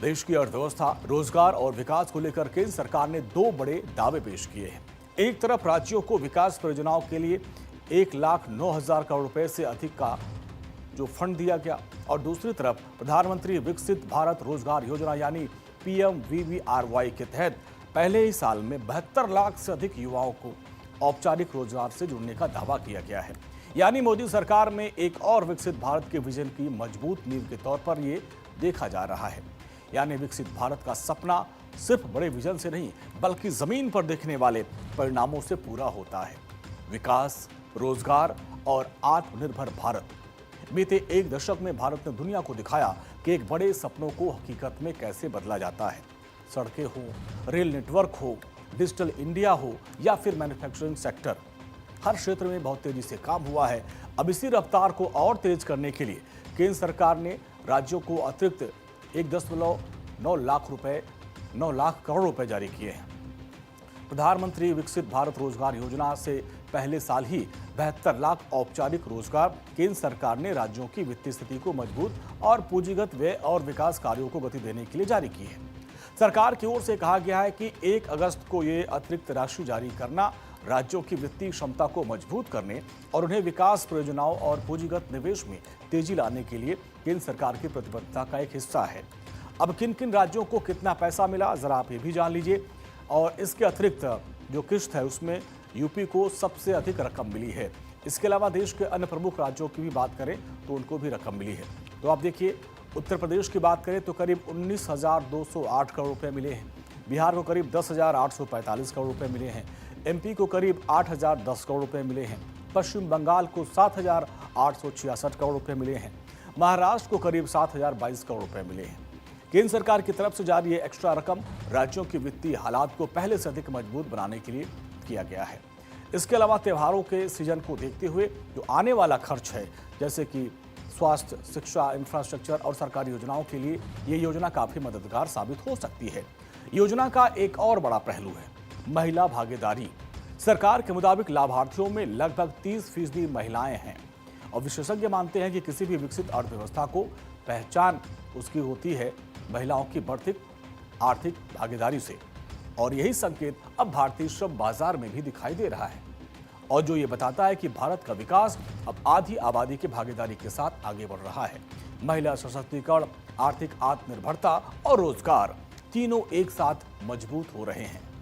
देश की अर्थव्यवस्था, रोजगार और विकास को लेकर केंद्र सरकार ने दो बड़े दावे पेश किए हैं। एक तरफ राज्यों को विकास परियोजनाओं के लिए 1,09,000 करोड़ रुपए से अधिक का जो फंड दिया गया और दूसरी तरफ प्रधानमंत्री विकसित भारत रोजगार योजना यानी PMVVRY के तहत पहले ही साल में 72 लाख से अधिक युवाओं को औपचारिक रोजगार से जुड़ने का दावा किया गया है। यानी मोदी सरकार में एक और विकसित भारत के विजन की मजबूत नींव के तौर पर ये देखा जा रहा है। यानी विकसित भारत का सपना सिर्फ बड़े विजन से नहीं बल्कि जमीन पर दिखने वाले परिणामों से पूरा होता है। विकास, रोजगार और आत्मनिर्भर भारत। बीते एक दशक में भारत ने दुनिया को दिखाया कि एक बड़े सपनों को हकीकत में कैसे बदला जाता है। सड़कें हो, रेल नेटवर्क हो, डिजिटल इंडिया हो या फिर मैन्युफैक्चरिंग सेक्टर, हर क्षेत्र में बहुत तेजी से काम हुआ है। अब इसी रफ्तार को और तेज करने के लिए केंद्र सरकार ने राज्यों को अतिरिक्त 1.9 लाख करोड़ रुपए जारी किए हैं। प्रधानमंत्री विकसित भारत रोजगार योजना से पहले साल ही 72 लाख औपचारिक रोजगार केंद्र सरकार ने राज्यों की वित्तीय स्थिति को मजबूत और पूंजीगत व्यय और विकास कार्यों को गति देने के लिए जारी की है। सरकार की ओर से कहा गया है कि 1 अगस्त को ये अतिरिक्त राशि जारी करना राज्यों की वित्तीय क्षमता को मजबूत करने और उन्हें विकास परियोजनाओं और पूंजीगत निवेश में तेजी लाने के लिए केंद्र सरकार की प्रतिबद्धता का एक हिस्सा है। अब किन किन राज्यों को कितना पैसा मिला जरा आप ये भी जान लीजिए। और इसके अतिरिक्त जो किस्त है उसमें यूपी को सबसे अधिक रकम मिली है। इसके अलावा देश के अन्य प्रमुख राज्यों की भी बात करें तो उनको भी रकम मिली है। तो आप देखिए, उत्तर प्रदेश की बात करें तो करीब 19,208 करोड़ रुपए मिले हैं। बिहार को करीब 10,845 करोड़ रुपए मिले हैं। MP को करीब 8,010 करोड़ रुपए मिले हैं। पश्चिम बंगाल को 7,866 करोड़ रुपए मिले हैं। महाराष्ट्र को करीब 7,022 करोड़ रुपए मिले हैं। केंद्र सरकार की तरफ से जारी ये एक्स्ट्रा रकम राज्यों की वित्तीय हालात को पहले से अधिक मजबूत बनाने के लिए किया गया है। इसके अलावा त्योहारों के सीजन को देखते हुए जो आने वाला खर्च है, जैसे कि स्वास्थ्य, शिक्षा, इंफ्रास्ट्रक्चर और सरकारी योजनाओं के लिए ये योजना काफी मददगार साबित हो सकती है। योजना का एक और बड़ा पहलू है महिला भागीदारी। सरकार के मुताबिक लाभार्थियों में लगभग 30% महिलाएं हैं और विशेषज्ञ मानते हैं कि किसी भी विकसित अर्थव्यवस्था को पहचान उसकी होती है महिलाओं की बढ़ती आर्थिक भागीदारी से। और यही संकेत अब भारतीय श्रम बाजार में भी दिखाई दे रहा है और जो ये बताता है कि भारत का विकास अब आधी आबादी की भागीदारी के साथ आगे बढ़ रहा है। महिला सशक्तिकरण, आर्थिक आत्मनिर्भरता और रोजगार तीनों एक साथ मजबूत हो रहे हैं।